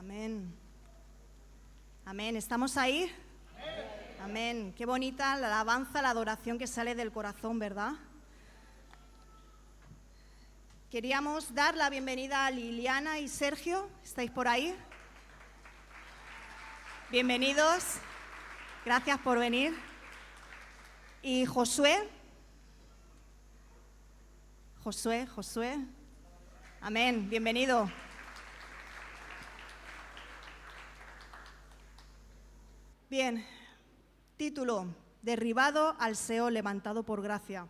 Amén. Amén. ¿Estamos ahí? Amén. Qué bonita la alabanza, la adoración que sale del corazón, ¿verdad? Queríamos dar la bienvenida a Liliana y Sergio. ¿Estáis por ahí? Bienvenidos. Gracias por venir. Y Josué. Josué. Amén. Bienvenido. Bien. Título: Derribado al Seol, levantado por gracia.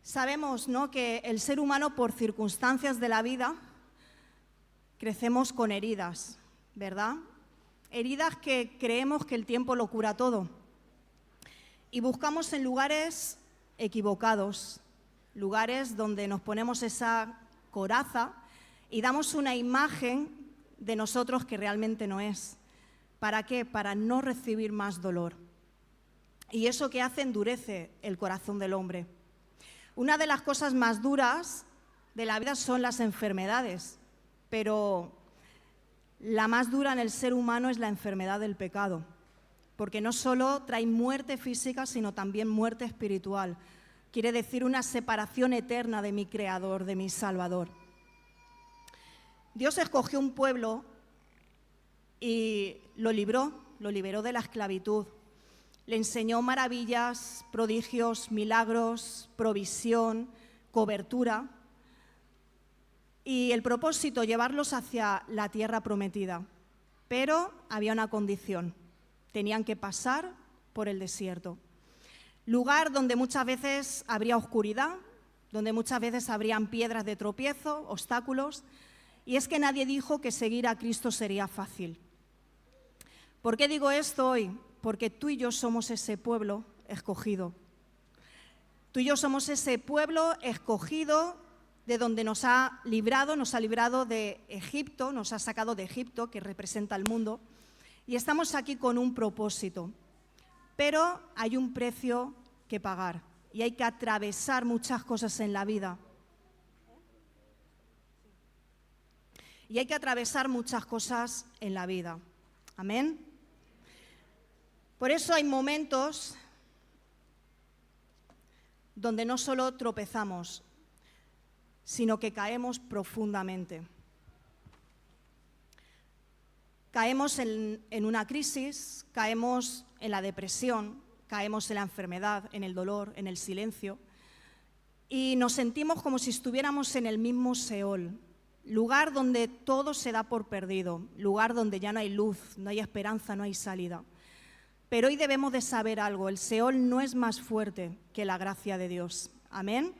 Sabemos, ¿no?, que el ser humano, por circunstancias de la vida, crecemos con heridas, ¿verdad? Heridas que creemos que el tiempo lo cura todo. Y buscamos en lugares equivocados, lugares donde nos ponemos esa coraza y damos una imagen de nosotros que realmente no es. ¿Para qué? Para no recibir más dolor. Y eso que hace endurece el corazón del hombre. Una de las cosas más duras de la vida son las enfermedades, pero la más dura en el ser humano es la enfermedad del pecado, porque no solo trae muerte física, sino también muerte espiritual. Quiere decir una separación eterna de mi Creador, de mi Salvador. Dios escogió un pueblo y lo liberó de la esclavitud. Le enseñó maravillas, prodigios, milagros, provisión, cobertura. Y el propósito, llevarlos hacia la tierra prometida. Pero había una condición: tenían que pasar por el desierto. Lugar donde muchas veces habría oscuridad, donde muchas veces habrían piedras de tropiezo, obstáculos. Y es que nadie dijo que seguir a Cristo sería fácil. ¿Por qué digo esto hoy? Porque tú y yo somos ese pueblo escogido. Tú y yo somos ese pueblo escogido de donde nos ha librado de Egipto, nos ha sacado de Egipto, que representa el mundo, y estamos aquí con un propósito. Pero hay un precio que pagar y hay que atravesar muchas cosas en la vida. Y hay que atravesar muchas cosas en la vida. Amén. Por eso hay momentos donde no solo tropezamos, sino que caemos profundamente. Caemos en una crisis, caemos en la depresión, caemos en la enfermedad, en el dolor, en el silencio, y nos sentimos como si estuviéramos en el mismo Seol, lugar donde todo se da por perdido, lugar donde ya no hay luz, no hay esperanza, no hay salida. Pero hoy debemos de saber algo: el Seol no es más fuerte que la gracia de Dios. Amén.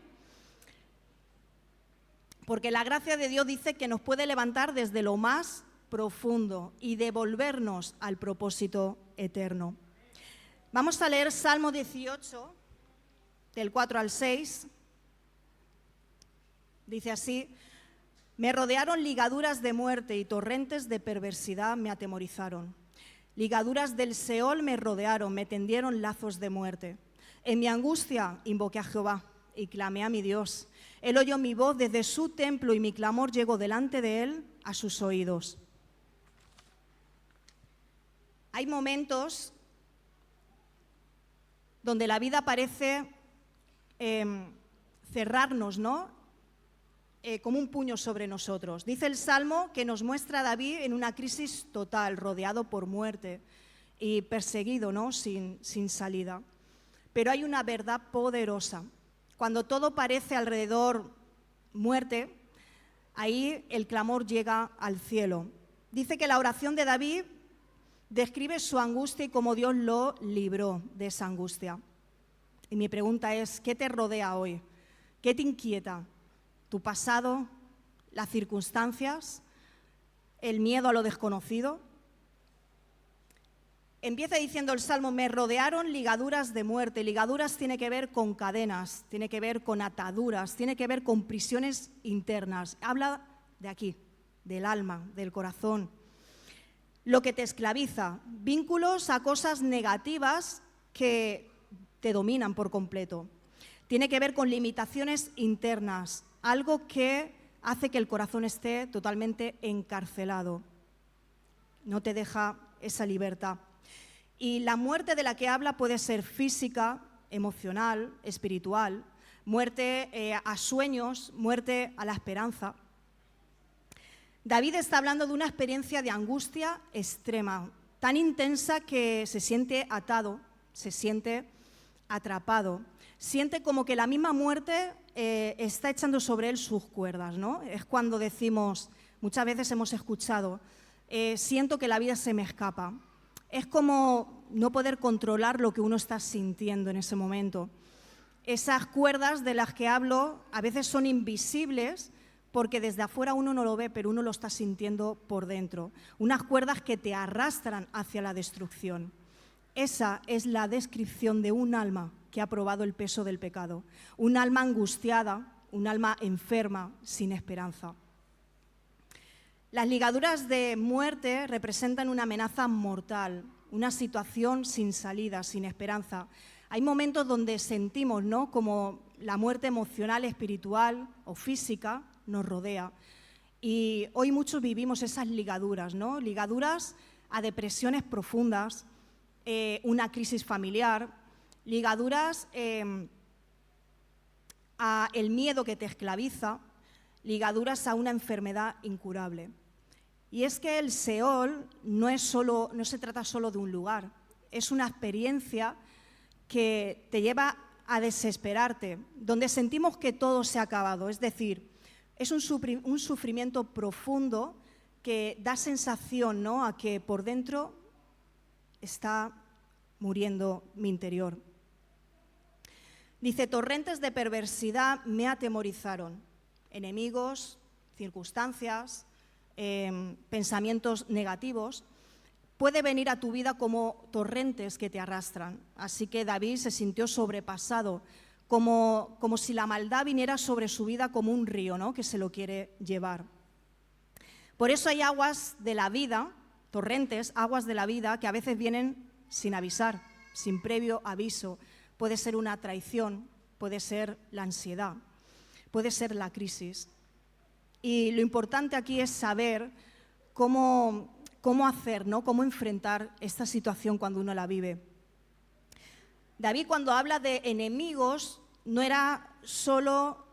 Porque la gracia de Dios dice que nos puede levantar desde lo más profundo y devolvernos al propósito eterno. Vamos a leer Salmo 18, del 4 al 6. Dice así: Me rodearon ligaduras de muerte y torrentes de perversidad me atemorizaron. Ligaduras del Seol me rodearon, me tendieron lazos de muerte. En mi angustia invoqué a Jehová y clamé a mi Dios. Él oyó mi voz desde su templo y mi clamor llegó delante de él a sus oídos. Hay momentos donde la vida parece cerrarnos, ¿no? Como un puño sobre nosotros. Dice el Salmo que nos muestra a David en una crisis total, rodeado por muerte y perseguido, ¿no?, sin salida. Pero hay una verdad poderosa. Cuando todo parece alrededor muerte, ahí el clamor llega al cielo. Dice que la oración de David describe su angustia y cómo Dios lo libró de esa angustia. Y mi pregunta es: ¿qué te rodea hoy? ¿Qué te inquieta? ¿Tu pasado? ¿Las circunstancias? ¿El miedo a lo desconocido? Empieza diciendo el Salmo: me rodearon ligaduras de muerte. Ligaduras tiene que ver con cadenas, tiene que ver con ataduras, tiene que ver con prisiones internas. Habla de aquí, del alma, del corazón. Lo que te esclaviza, vínculos a cosas negativas que te dominan por completo. Tiene que ver con limitaciones internas, algo que hace que el corazón esté totalmente encarcelado. No te deja esa libertad. Y la muerte de la que habla puede ser física, emocional, espiritual, muerte a sueños, muerte a la esperanza. David está hablando de una experiencia de angustia extrema, tan intensa que se siente atado, se siente atrapado, siente como que la misma muerte está echando sobre él sus cuerdas, ¿no? Es cuando decimos, muchas veces hemos escuchado, siento que la vida se me escapa. Es como no poder controlar lo que uno está sintiendo en ese momento. Esas cuerdas de las que hablo a veces son invisibles porque desde afuera uno no lo ve, pero uno lo está sintiendo por dentro. Unas cuerdas que te arrastran hacia la destrucción. Esa es la descripción de un alma que ha probado el peso del pecado. Un alma angustiada, un alma enferma, sin esperanza. Las ligaduras de muerte representan una amenaza mortal, una situación sin salida, sin esperanza. Hay momentos donde sentimos, ¿no?, como la muerte emocional, espiritual o física nos rodea. Y hoy muchos vivimos esas ligaduras, ¿no? Ligaduras a depresiones profundas, una crisis familiar, ligaduras a el miedo que te esclaviza, ligaduras a una enfermedad incurable. Y es que el Seol no se trata solo de un lugar, es una experiencia que te lleva a desesperarte, donde sentimos que todo se ha acabado, es decir, es un sufrimiento profundo que da sensación, ¿no?, a que por dentro está muriendo mi interior. Dice, torrentes de perversidad me atemorizaron, enemigos, circunstancias, pensamientos negativos, puede venir a tu vida como torrentes que te arrastran. Así que David se sintió sobrepasado, como si la maldad viniera sobre su vida como un río, ¿no?, que se lo quiere llevar. Por eso hay aguas de la vida, torrentes, aguas de la vida, que a veces vienen sin avisar, sin previo aviso. Puede ser una traición, puede ser la ansiedad, puede ser la crisis. Y lo importante aquí es saber cómo hacer, ¿no?, cómo enfrentar esta situación cuando uno la vive. David, cuando habla de enemigos, no era solo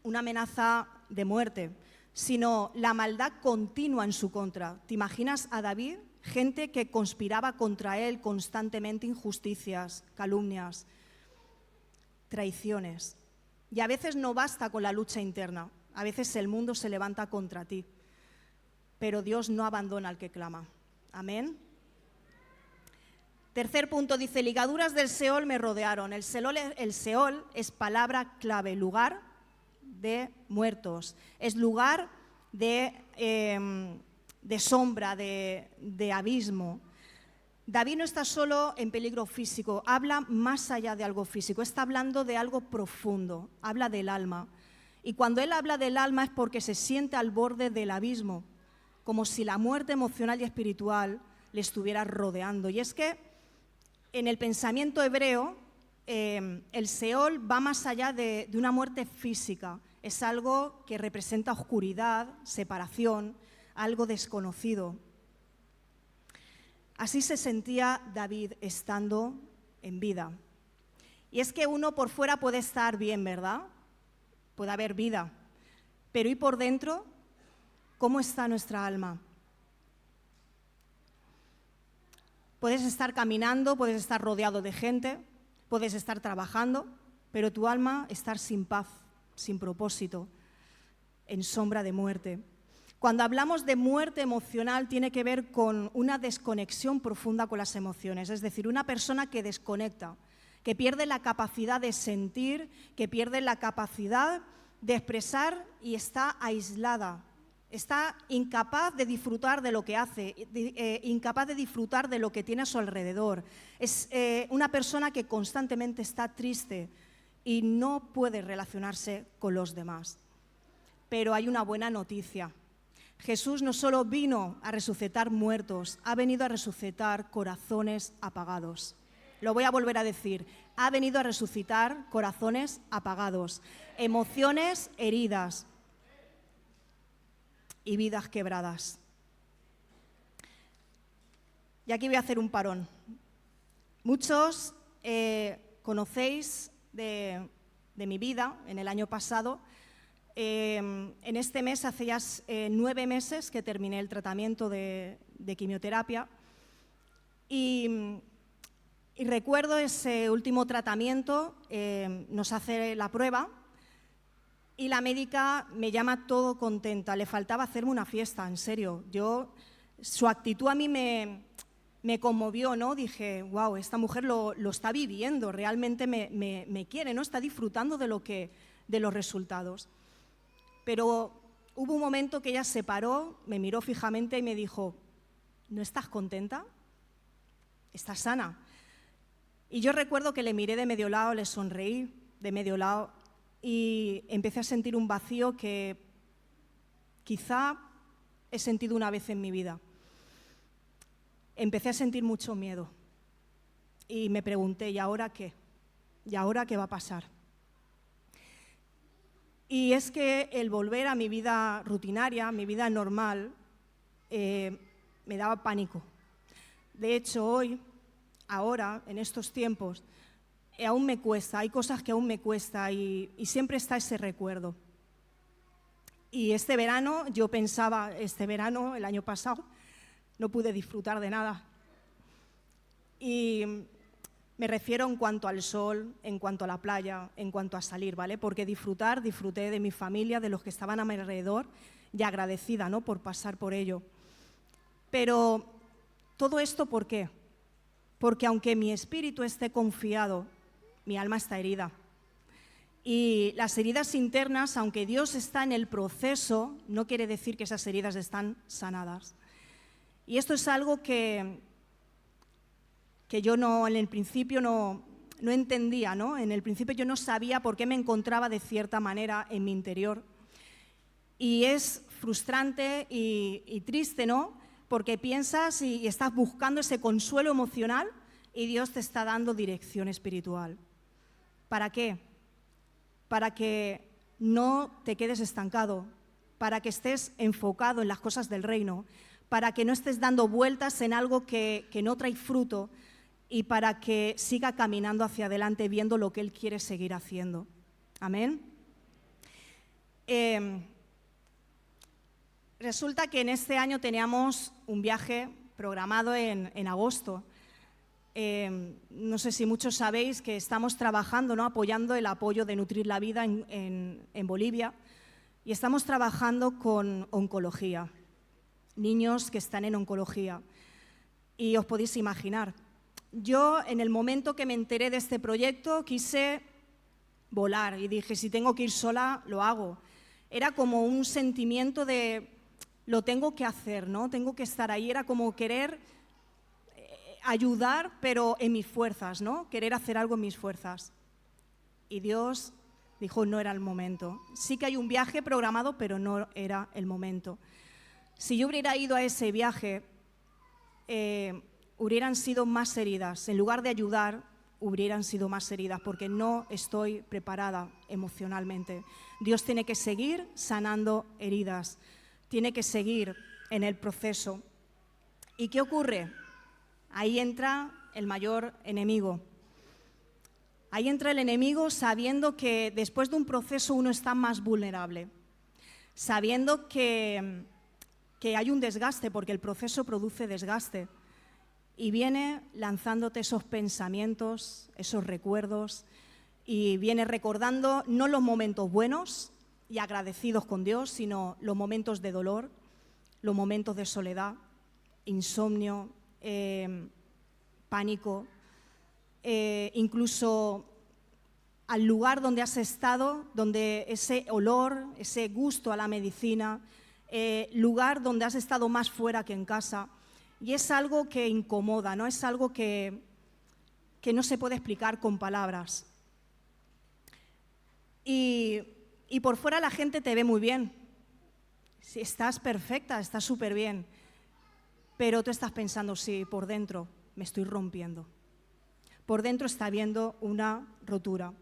una amenaza de muerte, sino la maldad continua en su contra. ¿Te imaginas a David? Gente que conspiraba contra él constantemente, injusticias, calumnias, traiciones. Y a veces no basta con la lucha interna, a veces el mundo se levanta contra ti, pero Dios no abandona al que clama. Amén. Tercer punto, dice, ligaduras del Seol me rodearon. El Seol es palabra clave, lugar de muertos, es lugar de sombra, de abismo. David no está solo en peligro físico, habla más allá de algo físico, está hablando de algo profundo, habla del alma. Y cuando él habla del alma es porque se siente al borde del abismo, como si la muerte emocional y espiritual le estuviera rodeando. Y es que en el pensamiento hebreo, el Seol va más allá de una muerte física, es algo que representa oscuridad, separación, algo desconocido. Así se sentía David estando en vida. Y es que uno por fuera puede estar bien, ¿verdad? Puede haber vida. Pero ¿y por dentro? ¿Cómo está nuestra alma? Puedes estar caminando, puedes estar rodeado de gente, puedes estar trabajando, pero tu alma estar sin paz, sin propósito, en sombra de muerte. Cuando hablamos de muerte emocional tiene que ver con una desconexión profunda con las emociones, es decir, una persona que desconecta, que pierde la capacidad de sentir, que pierde la capacidad de expresar y está aislada, está incapaz de disfrutar de lo que hace, incapaz de disfrutar de lo que tiene a su alrededor. Es una persona que constantemente está triste y no puede relacionarse con los demás. Pero hay una buena noticia. Jesús no solo vino a resucitar muertos, ha venido a resucitar corazones apagados. Lo voy a volver a decir. Ha venido a resucitar corazones apagados, emociones heridas y vidas quebradas. Y aquí voy a hacer un parón. Muchos conocéis de mi vida en el año pasado. En este mes, hace ya 9 meses que terminé el tratamiento de quimioterapia y recuerdo ese último tratamiento, nos hace la prueba y la médica me llama todo contenta. Le faltaba hacerme una fiesta, en serio. Su actitud a mí me conmovió, ¿no? Dije, wow, esta mujer lo está viviendo, realmente me quiere, ¿no? Está disfrutando de los resultados. Pero hubo un momento que ella se paró, me miró fijamente y me dijo, ¿no estás contenta? ¿Estás sana? Y yo recuerdo que le miré de medio lado, le sonreí de medio lado y empecé a sentir un vacío que quizá he sentido una vez en mi vida. Empecé a sentir mucho miedo y me pregunté, ¿y ahora qué? ¿Y ahora qué va a pasar? Y es que el volver a mi vida rutinaria, a mi vida normal, me daba pánico. De hecho, hoy, ahora, en estos tiempos, aún me cuesta, hay cosas que aún me cuesta y siempre está ese recuerdo. Y este verano, yo pensaba, el año pasado, no pude disfrutar de nada. Y me refiero en cuanto al sol, en cuanto a la playa, en cuanto a salir, ¿vale? Porque disfruté de mi familia, de los que estaban a mi alrededor y agradecida, ¿no?, por pasar por ello. Pero todo esto, ¿por qué? Porque aunque mi espíritu esté confiado, mi alma está herida. Y las heridas internas, aunque Dios está en el proceso, no quiere decir que esas heridas están sanadas. Y esto es algo que yo en el principio no entendía, ¿no? En el principio yo no sabía por qué me encontraba de cierta manera en mi interior. Y es frustrante y triste, ¿no? Porque piensas y estás buscando ese consuelo emocional y Dios te está dando dirección espiritual. ¿Para qué? Para que no te quedes estancado, para que estés enfocado en las cosas del reino, para que no estés dando vueltas en algo que no trae fruto, y para que siga caminando hacia adelante viendo lo que Él quiere seguir haciendo. Amén. Resulta que en este año teníamos un viaje programado en agosto. No sé si muchos sabéis que estamos trabajando, ¿no?, apoyando el apoyo de Nutrir la Vida en Bolivia, y estamos trabajando con oncología, niños que están en oncología. Y os podéis imaginar, yo en el momento que me enteré de este proyecto quise volar y dije, si tengo que ir sola, lo hago. Era como un sentimiento de, lo tengo que hacer, ¿no? Tengo que estar ahí, era como querer ayudar, pero en mis fuerzas, ¿no? Querer hacer algo en mis fuerzas. Y Dios dijo, no era el momento. Sí que hay un viaje programado, pero no era el momento. Si yo hubiera ido a ese viaje, hubieran sido más heridas. En lugar de ayudar, hubieran sido más heridas, porque no estoy preparada emocionalmente. Dios tiene que seguir sanando heridas, tiene que seguir en el proceso. ¿Y qué ocurre? Ahí entra el mayor enemigo. Ahí entra el enemigo sabiendo que después de un proceso uno está más vulnerable, sabiendo que hay un desgaste, porque el proceso produce desgaste. Y viene lanzándote esos pensamientos, esos recuerdos, y viene recordando no los momentos buenos y agradecidos con Dios, sino los momentos de dolor, los momentos de soledad, insomnio, pánico, incluso al lugar donde has estado, donde ese olor, ese gusto a la medicina, lugar donde has estado más fuera que en casa. Y es algo que incomoda, ¿no? Es algo que no se puede explicar con palabras. Y por fuera la gente te ve muy bien. Si estás perfecta, estás súper bien. Pero tú estás pensando, sí, por dentro me estoy rompiendo. por dentro está habiendo una rotura.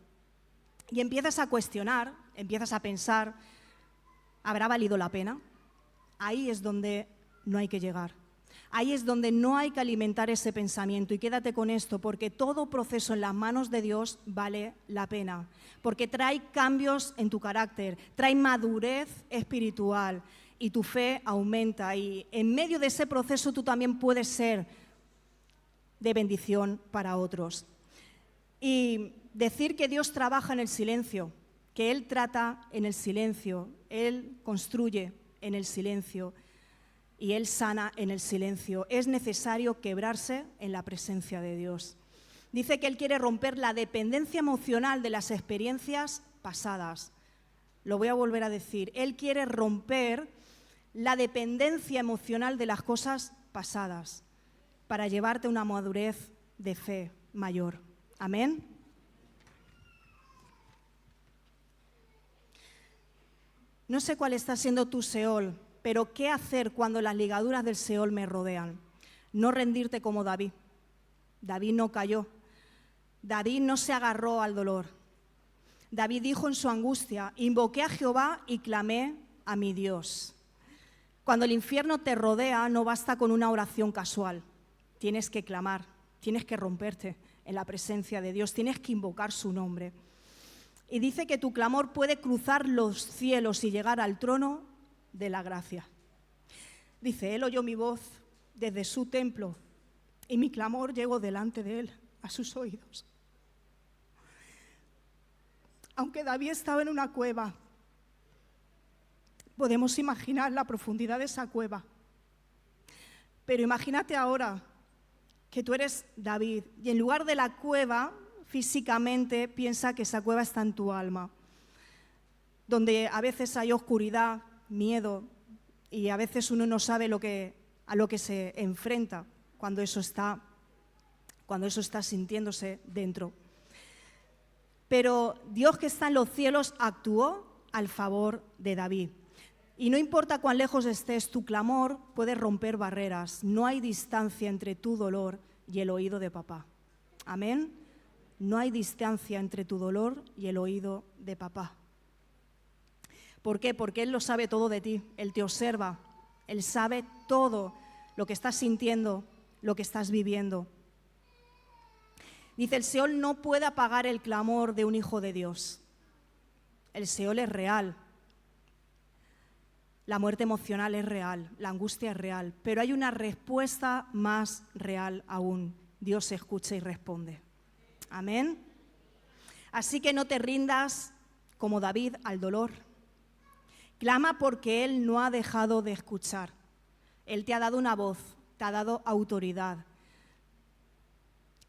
Y empiezas a cuestionar, empiezas a pensar, ¿habrá valido la pena? Ahí es donde no hay que llegar. Ahí es donde no hay que alimentar ese pensamiento. Y quédate con esto, porque todo proceso en las manos de Dios vale la pena. Porque trae cambios en tu carácter, trae madurez espiritual y tu fe aumenta. Y en medio de ese proceso tú también puedes ser de bendición para otros. Y decir que Dios trabaja en el silencio, que Él trata en el silencio, Él construye en el silencio y Él sana en el silencio. Es necesario quebrarse en la presencia de Dios. Dice que Él quiere romper la dependencia emocional de las experiencias pasadas. Lo voy a volver a decir. Él quiere romper la dependencia emocional de las cosas pasadas para llevarte a una madurez de fe mayor. Amén. No sé cuál está siendo tu Seol, pero ¿qué hacer cuando las ligaduras del Seol me rodean? No rendirte como David. David no cayó. David no se agarró al dolor. David dijo en su angustia: invoqué a Jehová y clamé a mi Dios. Cuando el infierno te rodea, no basta con una oración casual. Tienes que clamar, tienes que romperte en la presencia de Dios, tienes que invocar su nombre. Y dice que tu clamor puede cruzar los cielos y llegar al trono de la gracia. Dice, Él oyó mi voz desde su templo y mi clamor llegó delante de Él, a sus oídos. Aunque David estaba en una cueva, podemos imaginar la profundidad de esa cueva. Pero imagínate ahora que tú eres David y en lugar de la cueva, físicamente piensa que esa cueva está en tu alma, donde a veces hay oscuridad, miedo y a veces uno no sabe a lo que se enfrenta cuando eso está sintiéndose dentro. Pero Dios que está en los cielos actuó al favor de David. Y no importa cuán lejos estés, tu clamor puede romper barreras. No hay distancia entre tu dolor y el oído de papá. Amén. No hay distancia entre tu dolor y el oído de papá. ¿Por qué? Porque Él lo sabe todo de ti. Él te observa. Él sabe todo lo que estás sintiendo, lo que estás viviendo. Dice, el Seol no puede apagar el clamor de un hijo de Dios. El Seol es real. La muerte emocional es real, la angustia es real, pero hay una respuesta más real aún. Dios escucha y responde. Amén. Así que no te rindas como David al dolor. Clama porque Él no ha dejado de escuchar. Él te ha dado una voz, te ha dado autoridad.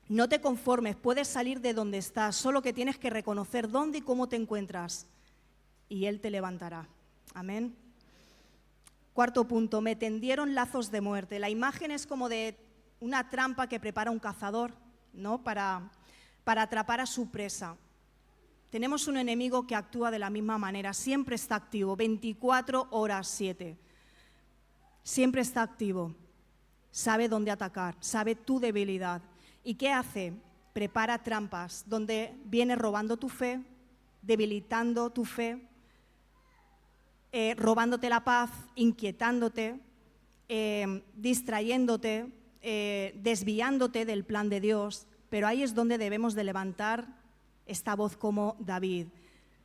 No te conformes, puedes salir de donde estás, solo que tienes que reconocer dónde y cómo te encuentras y Él te levantará. Amén. Cuarto punto, me tendieron lazos de muerte. La imagen es como de una trampa que prepara un cazador, ¿no? para atrapar a su presa. Tenemos un enemigo que actúa de la misma manera, siempre está activo, 24/7. Siempre está activo, sabe dónde atacar, sabe tu debilidad. ¿Y qué hace? Prepara trampas donde viene robando tu fe, debilitando tu fe, robándote la paz, inquietándote, distrayéndote, desviándote del plan de Dios. Pero ahí es donde debemos de levantar esta voz como David.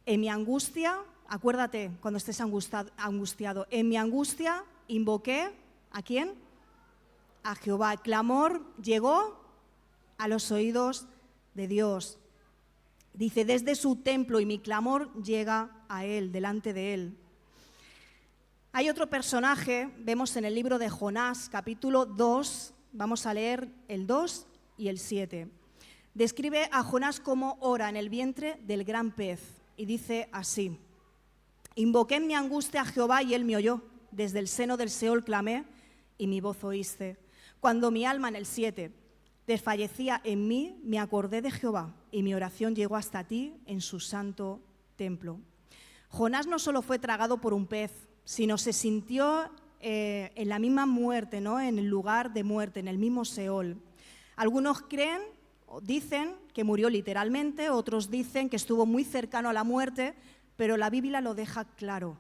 En mi angustia, acuérdate cuando estés angustiado, en mi angustia invoqué, ¿a quién? A Jehová. El clamor llegó a los oídos de Dios. Dice, desde su templo, y mi clamor llega a Él, delante de Él. Hay otro personaje, vemos en el libro de Jonás, capítulo 2, vamos a leer el 2 y el 7. Describe a Jonás como ora en el vientre del gran pez y dice así: invoqué en mi angustia a Jehová y Él me oyó, desde el seno del Seol clamé y mi voz oíste. Cuando mi alma, en el 7, desfallecía en mí, me acordé de Jehová y mi oración llegó hasta ti en su santo templo. Jonás no solo fue tragado por un pez, sino se sintió en la misma muerte, ¿no? En el lugar de muerte, en el mismo Seol. Algunos creen Dicen que murió literalmente, otros dicen que estuvo muy cercano a la muerte, pero la Biblia lo deja claro.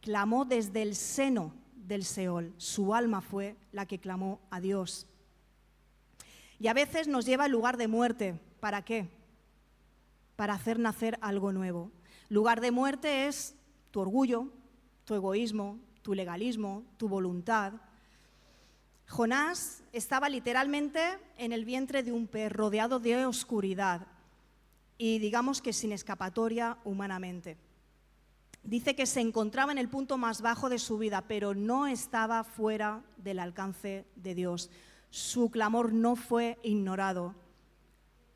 Clamó desde el seno del Seol. Su alma fue la que clamó a Dios. Y a veces nos lleva al lugar de muerte. ¿Para qué? Para hacer nacer algo nuevo. Lugar de muerte es tu orgullo, tu egoísmo, tu legalismo, tu voluntad. Jonás estaba literalmente en el vientre de un pez, rodeado de oscuridad y digamos que sin escapatoria humanamente. Dice que se encontraba en el punto más bajo de su vida, pero no estaba fuera del alcance de Dios. Su clamor no fue ignorado.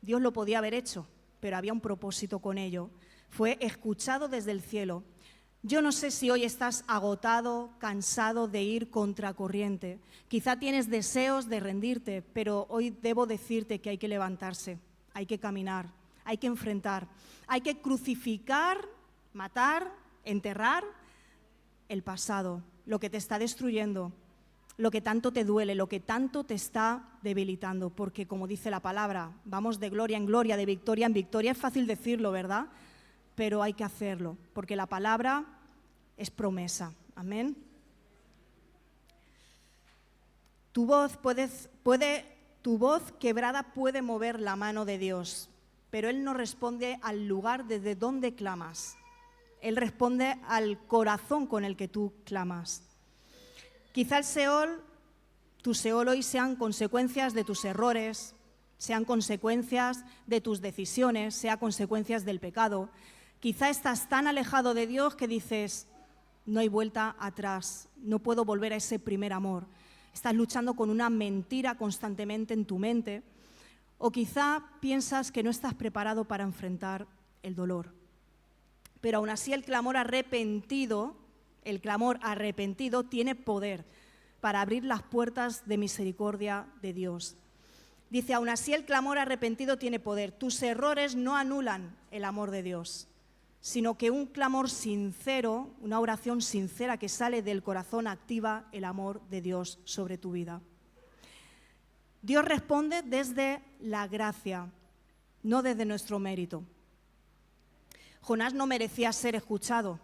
Dios lo podía haber hecho, pero había un propósito con ello. Fue escuchado desde el cielo. Yo no sé si hoy estás agotado, cansado de ir contracorriente. Quizá tienes deseos de rendirte, pero hoy debo decirte que hay que levantarse, hay que caminar, hay que enfrentar, hay que crucificar, matar, enterrar el pasado, lo que te está destruyendo, lo que tanto te duele, lo que tanto te está debilitando, porque como dice la palabra, vamos de gloria en gloria, de victoria en victoria. Es fácil decirlo, ¿verdad? Pero hay que hacerlo, porque la palabra es promesa. Amén. Tu voz quebrada puede mover la mano de Dios, pero Él no responde al lugar desde donde clamas. Él responde al corazón con el que tú clamas. Quizá tu Seol hoy sean consecuencias de tus errores, sean consecuencias de tus decisiones, sean consecuencias del pecado. Quizá estás tan alejado de Dios que dices, no hay vuelta atrás, no puedo volver a ese primer amor. Estás luchando con una mentira constantemente en tu mente, o quizá piensas que no estás preparado para enfrentar el dolor. Pero aún así el clamor arrepentido tiene poder para abrir las puertas de misericordia de Dios. Dice, aún así el clamor arrepentido tiene poder. Tus errores no anulan el amor de Dios, sino que un clamor sincero, una oración sincera que sale del corazón activa el amor de Dios sobre tu vida. Dios responde desde la gracia, no desde nuestro mérito. Jonás no merecía ser escuchado,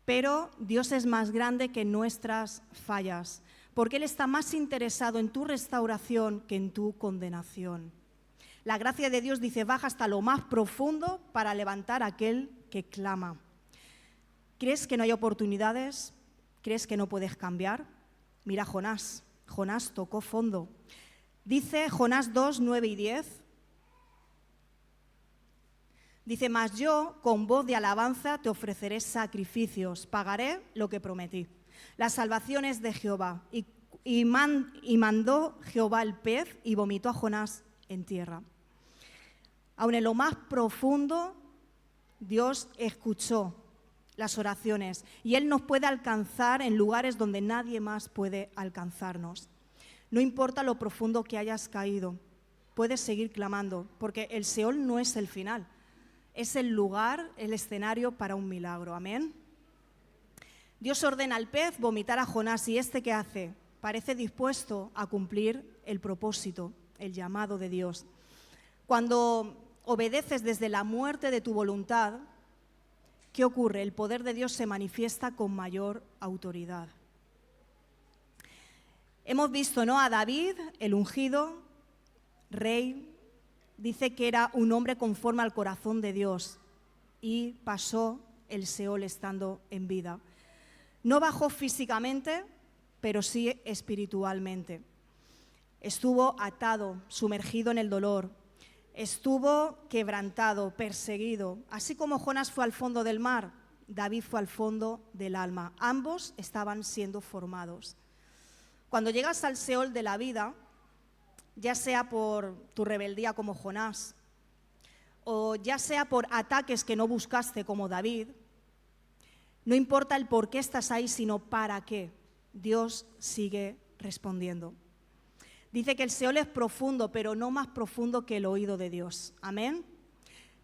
pero Dios es más grande que nuestras fallas, porque Él está más interesado en tu restauración que en tu condenación. La gracia de Dios, dice, baja hasta lo más profundo para levantar a aquel que clama. ¿Crees que no hay oportunidades? ¿Crees que no puedes cambiar? Mira Jonás. Jonás tocó fondo. Dice Jonás 2, 9 y 10. Dice, mas yo con voz de alabanza te ofreceré sacrificios, pagaré lo que prometí. La salvación es de Jehová. Y mandó Jehová el pez y vomitó a Jonás en tierra. Aun en lo más profundo, Dios escuchó las oraciones y Él nos puede alcanzar en lugares donde nadie más puede alcanzarnos. No importa lo profundo que hayas caído, puedes seguir clamando, porque el Seol no es el final, es el lugar, el escenario para un milagro. Amén. Dios ordena al pez vomitar a Jonás y ¿qué hace? Parece dispuesto a cumplir el propósito, el llamado de Dios. Cuando obedeces desde la muerte de tu voluntad, ¿qué ocurre? El poder de Dios se manifiesta con mayor autoridad. Hemos visto, ¿no?, a David, el ungido, rey, dice que era un hombre conforme al corazón de Dios y pasó el Seol estando en vida. No bajó físicamente, pero sí espiritualmente. Estuvo atado, sumergido en el dolor, estuvo quebrantado, perseguido. Así como Jonás fue al fondo del mar, David fue al fondo del alma. Ambos estaban siendo formados. Cuando llegas al Seol de la vida, ya sea por tu rebeldía como Jonás, o ya sea por ataques que no buscaste como David, no importa el por qué estás ahí, sino para qué. Dios sigue respondiendo. Dice que el Seol es profundo, pero no más profundo que el oído de Dios. Amén.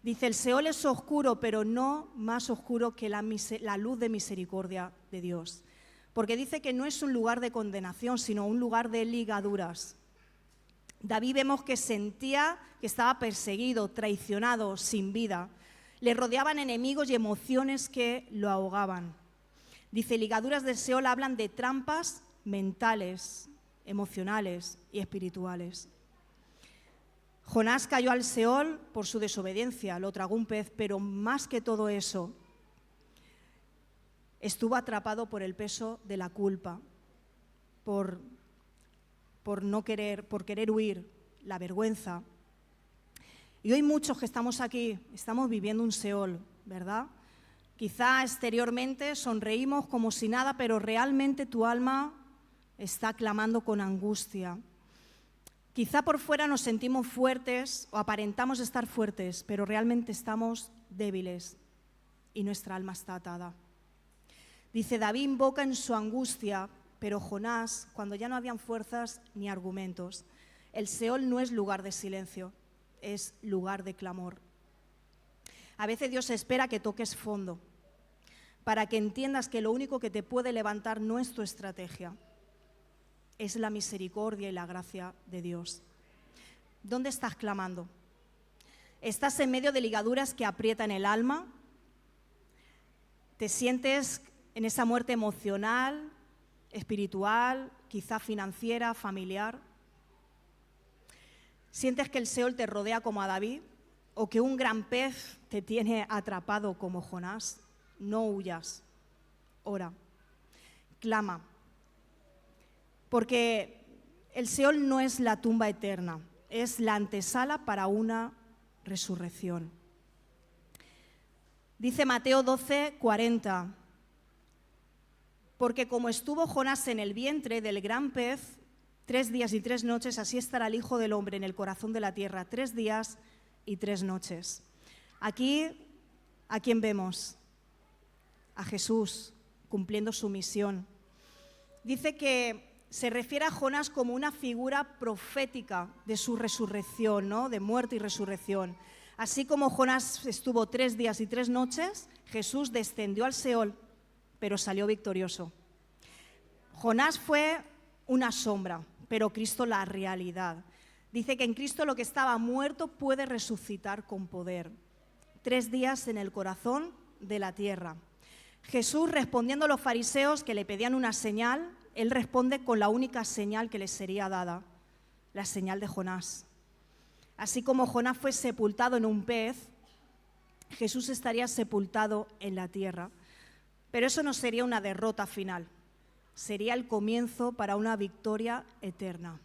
Dice, el Seol es oscuro, pero no más oscuro que la luz de misericordia de Dios. Porque dice que no es un lugar de condenación, sino un lugar de ligaduras. David vemos que sentía que estaba perseguido, traicionado, sin vida. Le rodeaban enemigos y emociones que lo ahogaban. Dice, ligaduras del Seol hablan de trampas mentales, emocionales y espirituales. Jonás cayó al Seol por su desobediencia, lo tragó un pez, pero más que todo eso, estuvo atrapado por el peso de la culpa, por querer huir, la vergüenza. Y hoy muchos que estamos aquí, estamos viviendo un Seol, ¿verdad? Quizá exteriormente sonreímos como si nada, pero realmente tu alma está clamando con angustia. Quizá por fuera nos sentimos fuertes o aparentamos estar fuertes, pero realmente estamos débiles y nuestra alma está atada. Dice, David invoca en su angustia, pero Jonás, cuando ya no habían fuerzas ni argumentos. El Seol no es lugar de silencio, es lugar de clamor. A veces Dios espera que toques fondo, para que entiendas que lo único que te puede levantar no es tu estrategia, es la misericordia y la gracia de Dios. ¿Dónde estás clamando? ¿Estás en medio de ligaduras que aprietan el alma? ¿Te sientes en esa muerte emocional, espiritual, quizá financiera, familiar? ¿Sientes que el Seol te rodea como a David o que un gran pez te tiene atrapado como Jonás? No huyas, ora, clama, porque el Seol no es la tumba eterna, es la antesala para una resurrección. Dice Mateo 12:40, porque como estuvo Jonás en el vientre del gran pez 3 días y 3 noches, así estará el Hijo del Hombre en el corazón de la tierra 3 días y 3 noches. Aquí, ¿a quién vemos? A Jesús cumpliendo su misión. Dice que se refiere a Jonás como una figura profética de su resurrección, ¿no? De muerte y resurrección. Así como Jonás estuvo 3 días y 3 noches, Jesús descendió al Seol, pero salió victorioso. Jonás fue una sombra, pero Cristo la realidad. Dice que en Cristo lo que estaba muerto puede resucitar con poder. 3 días en el corazón de la tierra. Jesús, respondiendo a los fariseos que le pedían una señal, él responde con la única señal que les sería dada, la señal de Jonás. Así como Jonás fue sepultado en un pez, Jesús estaría sepultado en la tierra. Pero eso no sería una derrota final, sería el comienzo para una victoria eterna.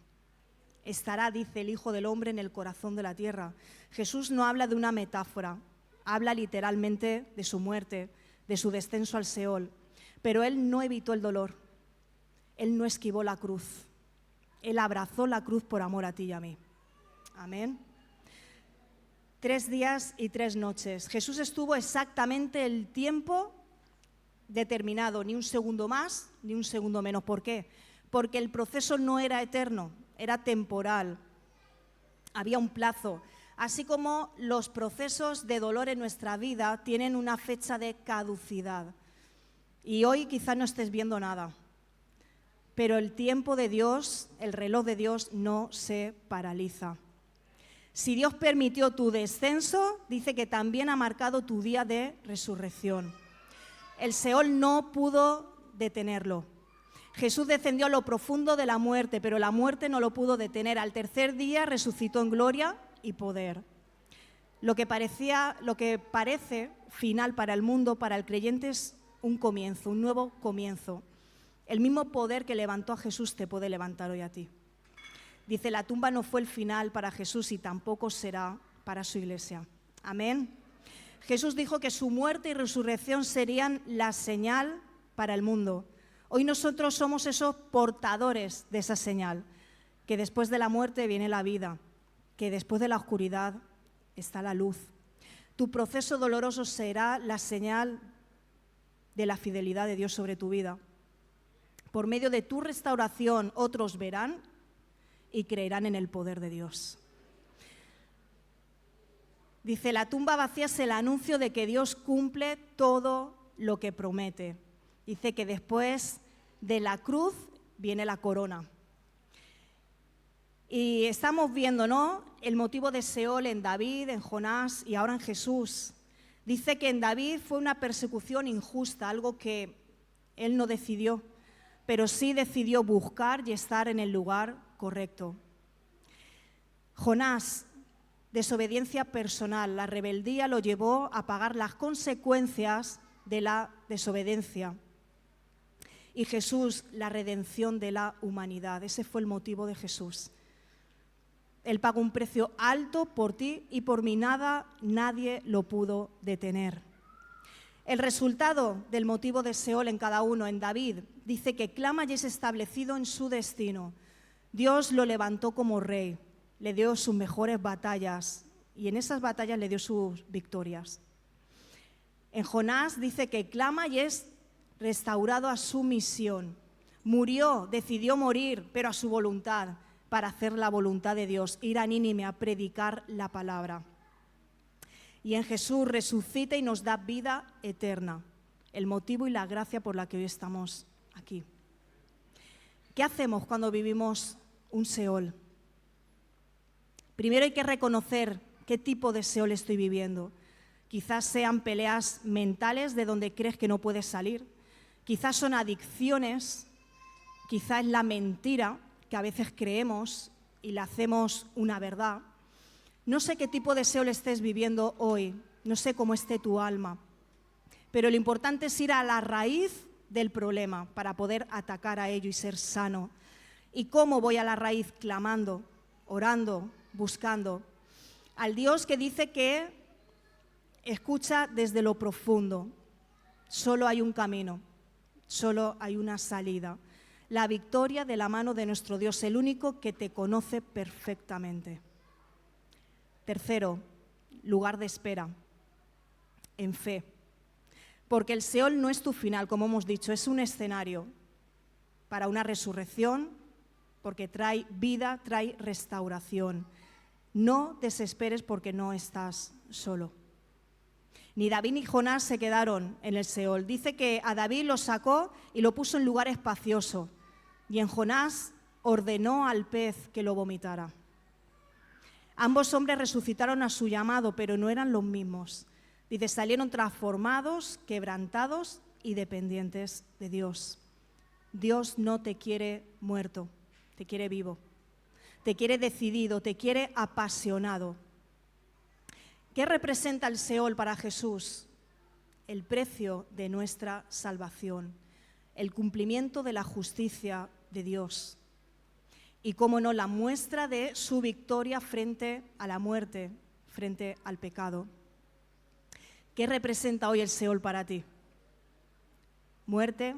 Estará, dice el Hijo del Hombre, en el corazón de la tierra. Jesús no habla de una metáfora, habla literalmente de su muerte, de su descenso al Seol. Pero él no evitó el dolor, él no esquivó la cruz, él abrazó la cruz por amor a ti y a mí. Amén. 3 días y 3 noches. Jesús estuvo exactamente el tiempo determinado, ni un segundo más, ni un segundo menos. ¿Por qué? Porque el proceso no era eterno, era temporal. Había un plazo. Así como los procesos de dolor en nuestra vida tienen una fecha de caducidad. Y hoy quizás no estés viendo nada, pero el tiempo de Dios, el reloj de Dios no se paraliza. Si Dios permitió tu descenso, dice que también ha marcado tu día de resurrección. El Seol no pudo detenerlo. Jesús descendió a lo profundo de la muerte, pero la muerte no lo pudo detener. Al tercer día resucitó en gloria y poder. Lo que parece final para el mundo, para el creyente es un comienzo, un nuevo comienzo. El mismo poder que levantó a Jesús te puede levantar hoy a ti. Dice, la tumba no fue el final para Jesús y tampoco será para su iglesia. Amén. Jesús dijo que su muerte y resurrección serían la señal para el mundo. Hoy nosotros somos esos portadores de esa señal, que después de la muerte viene la vida, que después de la oscuridad está la luz. Tu proceso doloroso será la señal de la fidelidad de Dios sobre tu vida. Por medio de tu restauración, otros verán y creerán en el poder de Dios. Dice, la tumba vacía es el anuncio de que Dios cumple todo lo que promete. Dice que después de la cruz viene la corona. Y estamos viendo, ¿no?, el motivo de Seol en David, en Jonás y ahora en Jesús. Dice que en David fue una persecución injusta, algo que él no decidió, pero sí decidió buscar y estar en el lugar correcto. Jonás, desobediencia personal, la rebeldía lo llevó a pagar las consecuencias de la desobediencia. Y Jesús, la redención de la humanidad. Ese fue el motivo de Jesús. Él pagó un precio alto por ti y por mí, nadie lo pudo detener. El resultado del motivo de Seol en cada uno, en David, dice que clama y es establecido en su destino. Dios lo levantó como rey, le dio sus mejores batallas y en esas batallas le dio sus victorias. En Jonás dice que clama y es restaurado a su misión. Murió, decidió morir, pero a su voluntad, para hacer la voluntad de Dios, ir a Nínive a predicar la palabra. Y en Jesús resucita y nos da vida eterna, el motivo y la gracia por la que hoy estamos aquí. ¿Qué hacemos cuando vivimos un Seol? Primero hay que reconocer qué tipo de Seol estoy viviendo. Quizás sean peleas mentales de donde crees que no puedes salir. Quizás son adicciones, quizás es la mentira que a veces creemos y la hacemos una verdad. No sé qué tipo de Seol estés viviendo hoy, no sé cómo esté tu alma, pero lo importante es ir a la raíz del problema para poder atacar a ello y ser sano. ¿Y cómo voy a la raíz? Clamando, orando, buscando al Dios que dice que escucha desde lo profundo. Solo hay un camino, solo hay una salida. La victoria de la mano de nuestro Dios, el único que te conoce perfectamente. Tercero, lugar de espera, en fe. Porque el Seol no es tu final, como hemos dicho, es un escenario para una resurrección, porque trae vida, trae restauración. No desesperes porque no estás solo. Ni David ni Jonás se quedaron en el Seol. Dice que a David lo sacó y lo puso en lugar espacioso. Y en Jonás ordenó al pez que lo vomitara. Ambos hombres resucitaron a su llamado, pero no eran los mismos. Dice, salieron transformados, quebrantados y dependientes de Dios. Dios no te quiere muerto, te quiere vivo. Te quiere decidido, te quiere apasionado. ¿Qué representa el Seol para Jesús? El precio de nuestra salvación, el cumplimiento de la justicia de Dios. Y, cómo no, la muestra de su victoria frente a la muerte, frente al pecado. ¿Qué representa hoy el Seol para ti? Muerte,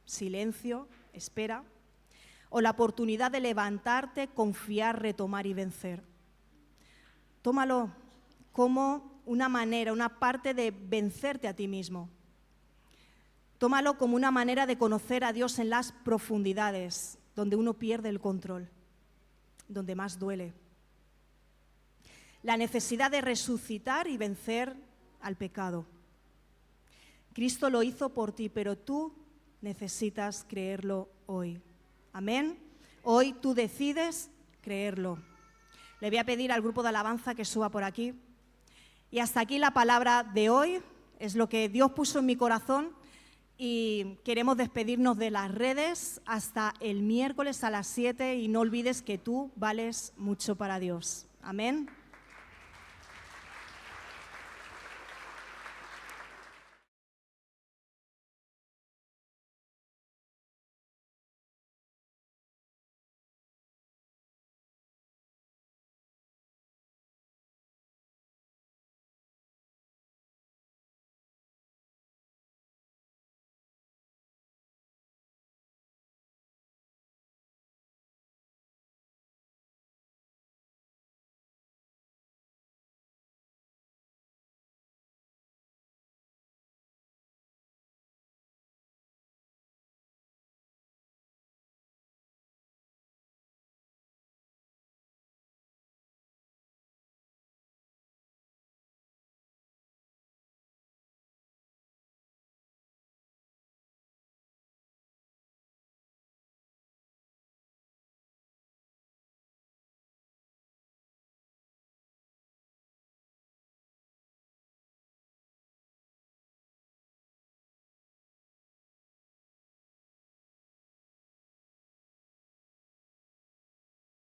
silencio, espera, o la oportunidad de levantarte, confiar, retomar y vencer. Tómalo como una manera, una parte de vencerte a ti mismo. Tómalo como una manera de conocer a Dios en las profundidades, donde uno pierde el control, donde más duele. La necesidad de resucitar y vencer al pecado. Cristo lo hizo por ti, pero tú necesitas creerlo hoy. Amén. Hoy tú decides creerlo. Le voy a pedir al grupo de alabanza que suba por aquí. Y hasta aquí la palabra de hoy. Es lo que Dios puso en mi corazón. Y queremos despedirnos de las redes hasta el miércoles a las 7 y no olvides que tú vales mucho para Dios. Amén.